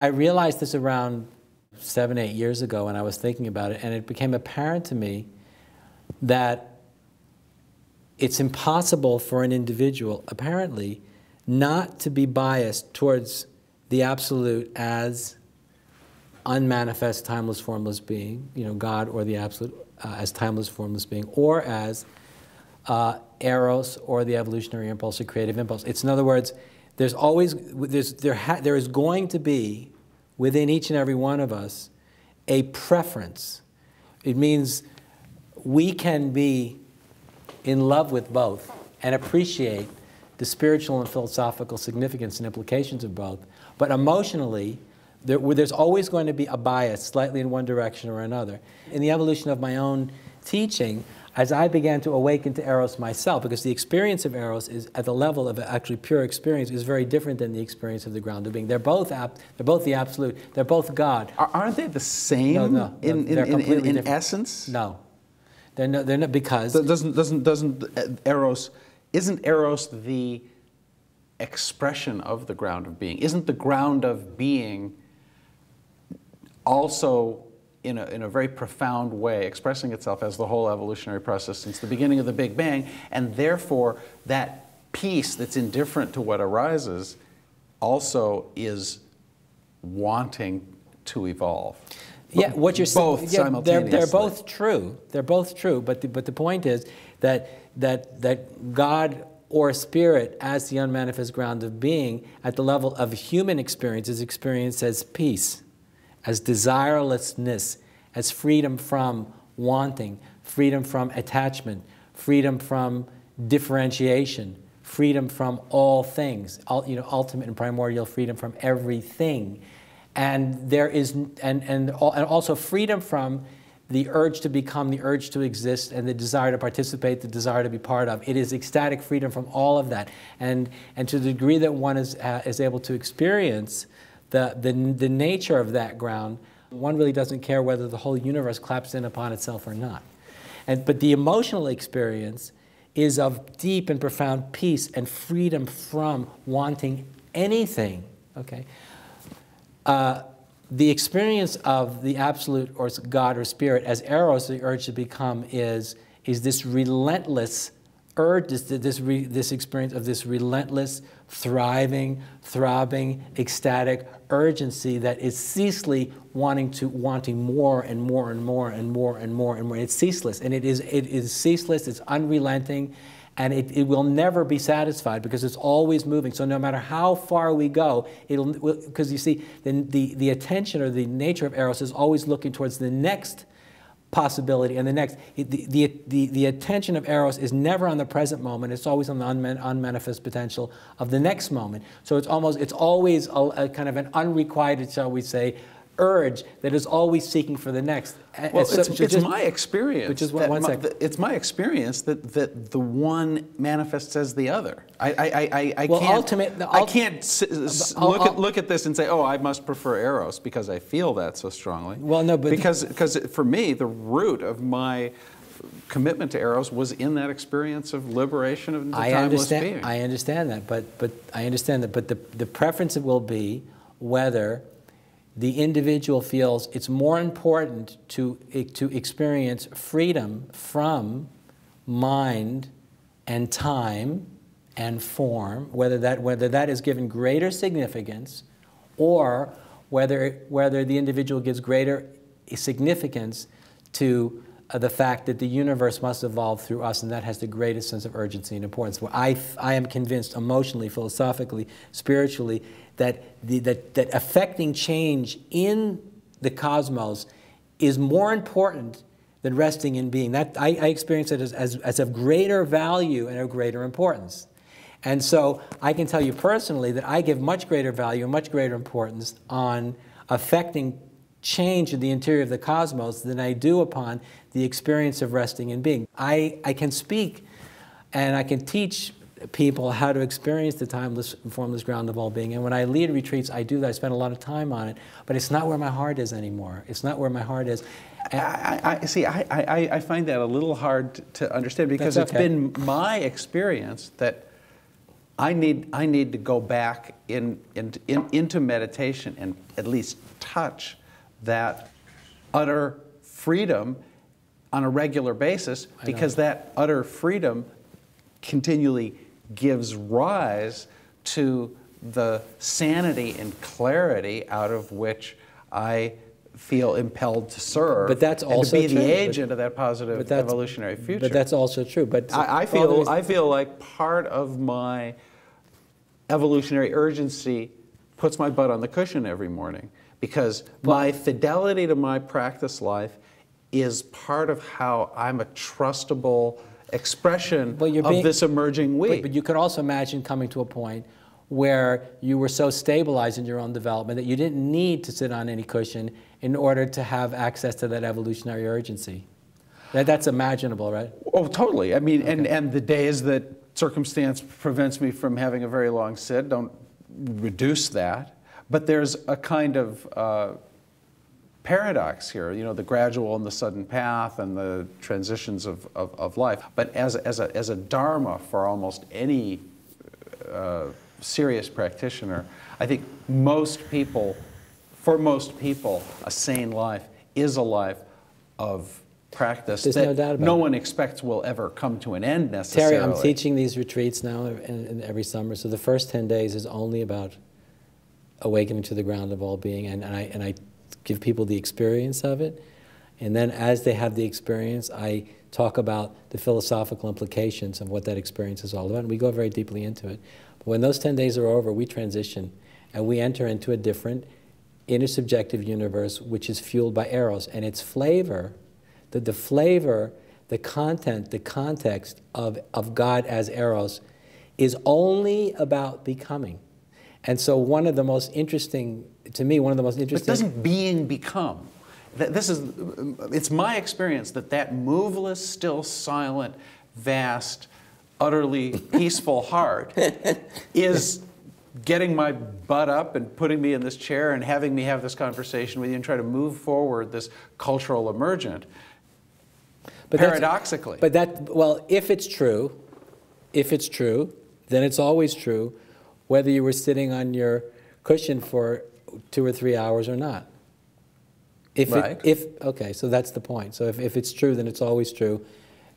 I realized this around 7, 8 years ago when I was thinking about it, and it became apparent to me that it's impossible for an individual, apparently, not to be biased towards the absolute as unmanifest, timeless, formless being, God, or the absolute as timeless, formless being, or as eros, or the evolutionary impulse or creative impulse. It's, in other words, there is going to be within each and every one of us a preference. It means we can be in love with both and appreciate the spiritual and philosophical significance and implications of both, but emotionally, there's always going to be a bias, slightly in one direction or another. In the evolution of my own teaching, as I began to awaken to Eros myself, because the experience of Eros is at the level of actually pure experience, is very different than the experience of the ground of being. They're both the absolute. They're both God. Aren't they the same in essence? No, they're not, because doesn't Eros, isn't Eros the expression of the ground of being? Isn't the ground of being also, in a very profound way, expressing itself as the whole evolutionary process since the beginning of the Big Bang, and therefore that piece that's indifferent to what arises also is wanting to evolve? Yeah, what you're saying, both simultaneously. They're both true. They're both true. But the point is that God or spirit, as the unmanifest ground of being, at the level of human experience, is experienced as peace, as desirelessness, as freedom from wanting, freedom from attachment, freedom from differentiation, freedom from all things, ultimate and primordial freedom from everything. And there is, and also freedom from the urge to become, the urge to exist, and the desire to participate, the desire to be part of. It is ecstatic freedom from all of that. And to the degree that one is able to experience the nature of that ground, one really doesn't care whether the whole universe claps in upon itself or not. But the emotional experience is of deep and profound peace and freedom from wanting anything. Okay. The experience of the absolute or God or spirit as Eros, the urge to become, is this relentless urge, this experience of this relentless, thriving, throbbing, ecstatic urgency that is ceaselessly wanting more and more and more and more and more and more. It's ceaseless, and it is ceaseless. It's unrelenting. And it will never be satisfied because it's always moving. So no matter how far we go, because you see, the attention or the nature of Eros is always looking towards the next possibility and the next. The attention of Eros is never on the present moment. It's always on the unmanifest potential of the next moment. So it's always a kind of an unrequited, shall we say, urge that is always seeking for the next. Well, it's my experience. Which is one second. It's my experience that the one manifests as the other. I can't look at this and say, oh, I must prefer Eros because I feel that so strongly. Well, no, but because for me, the root of my commitment to Eros was in that experience of liberation of the timeless being. I understand that, but the preference will be whether the individual feels it's more important to experience freedom from mind and time and form, whether that is given greater significance, or whether the individual gives greater significance to the fact that the universe must evolve through us, and that has the greatest sense of urgency and importance. Well, I am convinced emotionally, philosophically, spiritually, that affecting change in the cosmos is more important than resting in being. That I experience it as of greater value and of greater importance. And so I can tell you personally that I give much greater value and much greater importance on affecting change in the interior of the cosmos than I do upon the experience of resting in being. I can speak and I can teach people how to experience the timeless and formless ground of all being. And when I lead retreats, I do that. I spend a lot of time on it. But it's not where my heart is anymore. It's not where my heart is. I find that a little hard to understand because it's been my experience that I need to go back into meditation and at least touch that utter freedom on a regular basis, because that utter freedom continually gives rise to the sanity and clarity out of which I feel impelled to serve, but that's also and to be true. the agent of that positive evolutionary future. But that's also true. But I feel like part of my evolutionary urgency puts my butt on the cushion every morning, because my fidelity to my practice life is part of how I'm a trustable expression of this emerging we. But you could also imagine coming to a point where you were so stabilized in your own development that you didn't need to sit on any cushion in order to have access to that evolutionary urgency. That's imaginable, right? Oh, totally. I mean, and the days that circumstance prevents me from having a very long sit don't reduce that. But there's a kind of paradox here, you know, the gradual and the sudden path and the transitions of life. But as a dharma for almost any serious practitioner, I think for most people, a sane life is a life of practice that no one expects will ever come to an end necessarily. Terry, I'm teaching these retreats now every summer, so the first 10 days is only about awakening to the ground of all being, and I give people the experience of it, and then as they have the experience, I talk about the philosophical implications of what that experience is all about, and we go very deeply into it. But when those 10 days are over, we transition, and we enter into a different intersubjective universe, which is fueled by eros, and its flavor, the flavor, the content, the context of God as eros is only about becoming. And so one of the most interesting, to me, one of the most interesting... But doesn't being become? It's my experience that moveless, still silent, vast, utterly peaceful heart is getting my butt up and putting me in this chair and having me have this conversation with you and try to move forward this cultural emergent. But paradoxically. Well, if it's true, then it's always true, whether you were sitting on your cushion for 2 or 3 hours or not. Okay, so that's the point. So if it's true, then it's always true.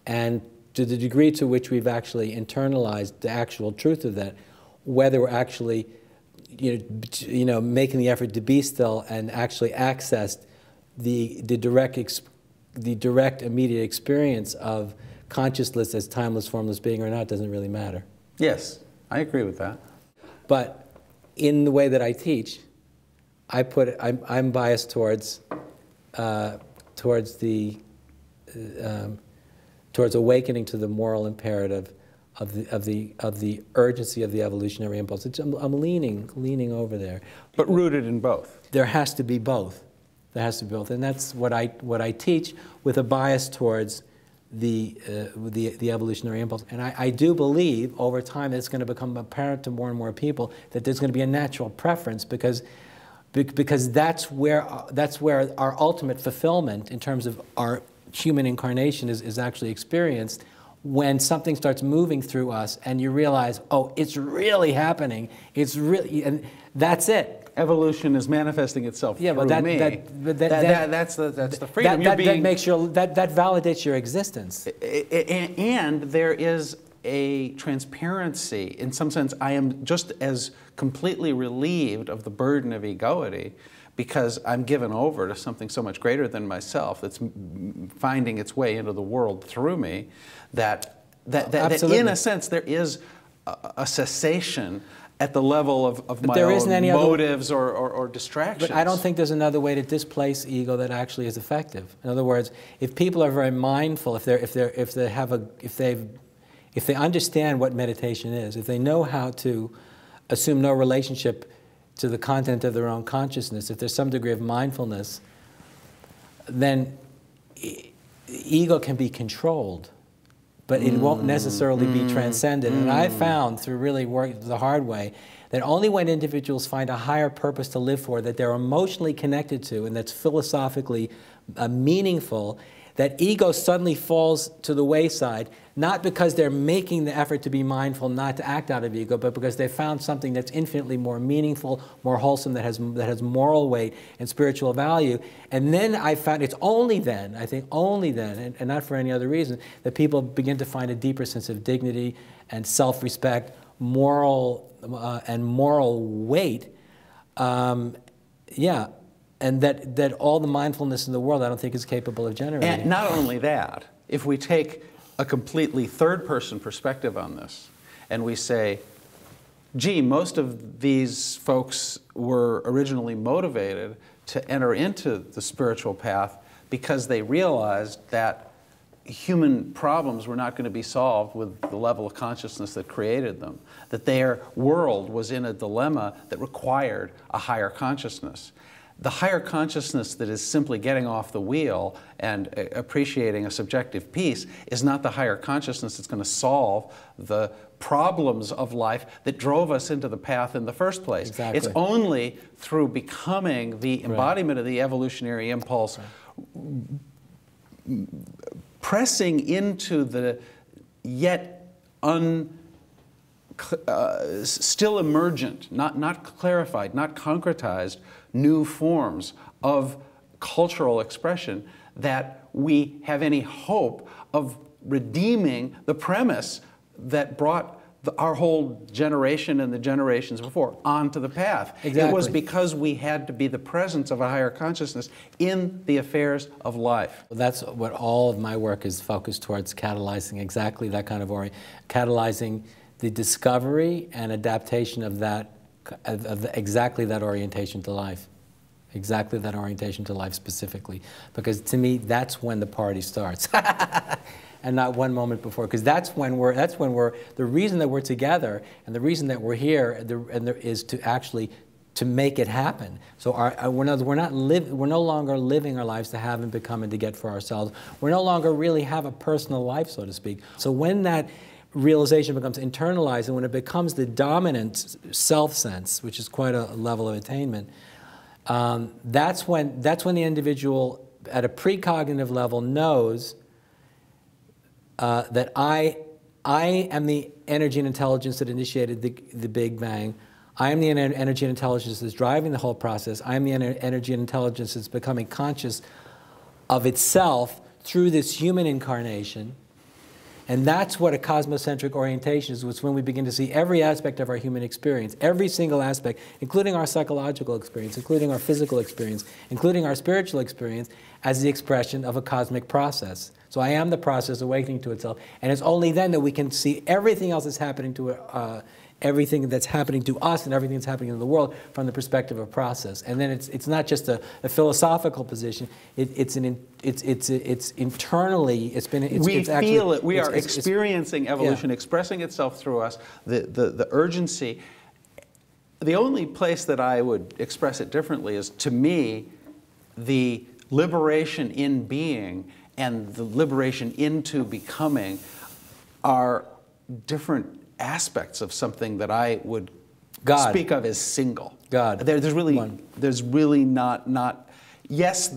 And to the degree to which we've actually internalized the actual truth of that, whether we're actually making the effort to be still and actually accessed the direct immediate experience of consciousness as timeless, formless being or not doesn't really matter. Yes, I agree with that. But in the way that I teach, I'm biased towards awakening to the moral imperative of the urgency of the evolutionary impulse. I'm leaning over there. But rooted in both. There has to be both. There has to be both, and that's what I teach, with a bias towards the evolutionary impulse. And I do believe over time it's going to become apparent to more and more people that there's going to be a natural preference, because that's where our ultimate fulfillment in terms of our human incarnation is actually experienced, when something starts moving through us and you realize, oh, it's really happening. And that's it. Evolution is manifesting itself through me. That's the freedom. That validates your existence. And there is a transparency. In some sense, I am just as completely relieved of the burden of egoity, because I'm given over to something so much greater than myself that's finding its way into the world through me, that in a sense there is a cessation at the level of my own motives or distractions. But I don't think there's another way to displace ego that actually is effective. In other words, if people are very mindful, if they understand what meditation is, if they know how to assume no relationship to the content of their own consciousness, if there's some degree of mindfulness, then ego can be controlled, but it won't necessarily be transcended. And I found, through really work the hard way, that only when individuals find a higher purpose to live for, that they're emotionally connected to, and that's philosophically meaningful, that ego suddenly falls to the wayside, not because they're making the effort to be mindful not to act out of ego, but because they found something that's infinitely more meaningful, more wholesome, that has moral weight and spiritual value. And then I found, it's only then, I think only then, and not for any other reason, that people begin to find a deeper sense of dignity and self-respect, moral weight. Yeah. And that all the mindfulness in the world, I don't think, is capable of generating. And not only that, if we take a completely third-person perspective on this, and we say, gee, most of these folks were originally motivated to enter into the spiritual path because they realized that human problems were not going to be solved with the level of consciousness that created them, that their world was in a dilemma that required a higher consciousness. The higher consciousness that is simply getting off the wheel and appreciating a subjective peace is not the higher consciousness that's going to solve the problems of life that drove us into the path in the first place. Exactly. It's only through becoming the embodiment of the evolutionary impulse, pressing into the yet still emergent, not clarified, not concretized, new forms of cultural expression, that we have any hope of redeeming the premise that brought our whole generation and the generations before onto the path. Exactly. It was because we had to be the presence of a higher consciousness in the affairs of life. That's what all of my work is focused towards, catalyzing exactly that kind of catalyzing the discovery and adaptation of that, exactly that orientation to life. Exactly that orientation to life specifically. Because to me, that's when the party starts. And not one moment before. Because that's when the reason that we're together and the reason that we're here is to actually to make it happen. So we're no longer living our lives to have and become and to get for ourselves. We no longer really have a personal life, so to speak. So when that realization becomes internalized and when it becomes the dominant self-sense, which is quite a level of attainment, that's when the individual at a precognitive level knows that I am the energy and intelligence that initiated the Big Bang. I am the energy and intelligence that's driving the whole process. I am the energy and intelligence that's becoming conscious of itself through this human incarnation. And that's what a cosmocentric orientation is. It's when we begin to see every aspect of our human experience, every single aspect, including our psychological experience, including our physical experience, including our spiritual experience, as the expression of a cosmic process. So I am the process awakening to itself. And it's only then that we can see everything else that's happening to everything that's happening to us and everything that's happening in the world from the perspective of process. And then it's not just a philosophical position. It's internally. We are experiencing evolution, expressing itself through us. The urgency. The only place that I would express it differently is, to me, the liberation in being and the liberation into becoming are different aspects of something that I would speak of as single. God. There's really not. Yes,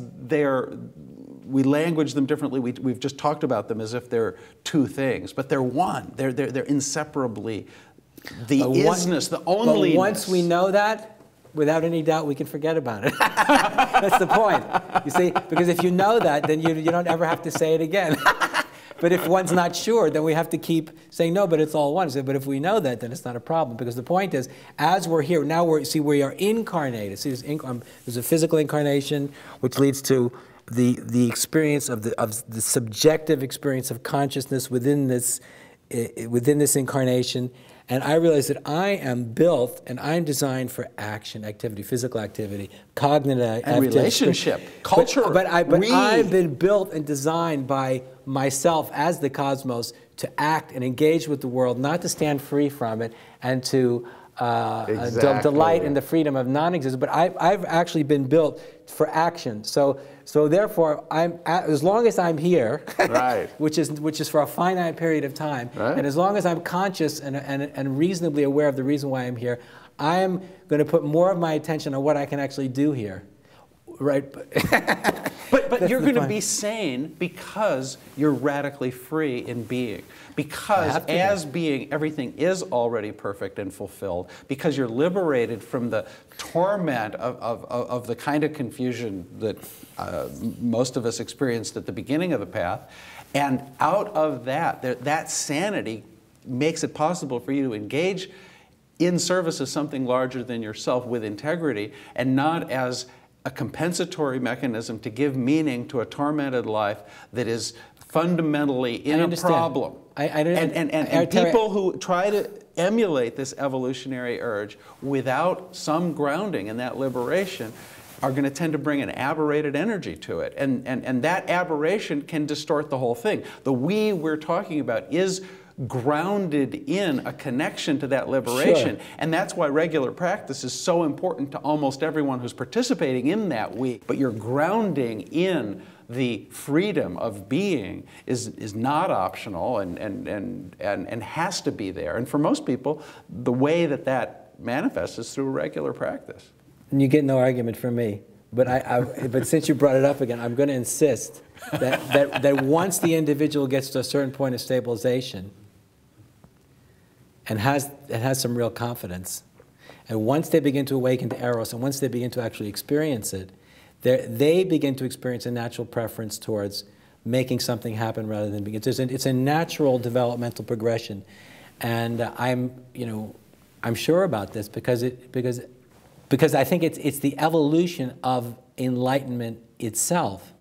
we language them differently. We've just talked about them as if they're two things, but they're one. They're inseparably the isness, the onlyness. But once we know that, without any doubt, we can forget about it. That's the point. You see, because if you know that, then you don't ever have to say it again. But if one's not sure, then we have to keep saying, no, but it's all one. But if we know that, then it's not a problem. Because the point is, as we're here, now we are incarnated. See, there's a physical incarnation, which leads to the experience of the subjective experience of consciousness within this incarnation. And I realize that I am built and I'm designed for action, activity, physical activity, cognitive and relationship, culture. But I've been built and designed by myself as the cosmos to act and engage with the world, not to stand free from it and to delight in the freedom of non-existence. But I've actually been built for action. So therefore, as long as I'm here, right. which is for a finite period of time, right. and as long as I'm conscious and reasonably aware of the reason why I'm here, I am going to put more of my attention on what I can actually do here, right? But you're going to be sane because you're radically free in being. Because as being, everything is already perfect and fulfilled. Because you're liberated from the torment of the kind of confusion that most of us experienced at the beginning of the path. And out of that sanity makes it possible for you to engage in service of something larger than yourself with integrity, and not as a compensatory mechanism to give meaning to a tormented life that is fundamentally in a problem. And people who try to emulate this evolutionary urge without some grounding in that liberation are going to tend to bring an aberrated energy to it. And that aberration can distort the whole thing. The we we're talking about is grounded in a connection to that liberation. Sure. And that's why regular practice is so important to almost everyone who's participating in that we. But your grounding in the freedom of being is not optional and has to be there. And for most people, the way that manifests is through regular practice. And you get no argument from me. But but since you brought it up again, I'm going to insist that once the individual gets to a certain point of stabilization and has some real confidence, and once they begin to awaken to Eros, and once they begin to actually experience it, they begin to experience a natural preference towards making something happen rather than being. It's a natural developmental progression, and I'm sure about this because I think it's the evolution of enlightenment itself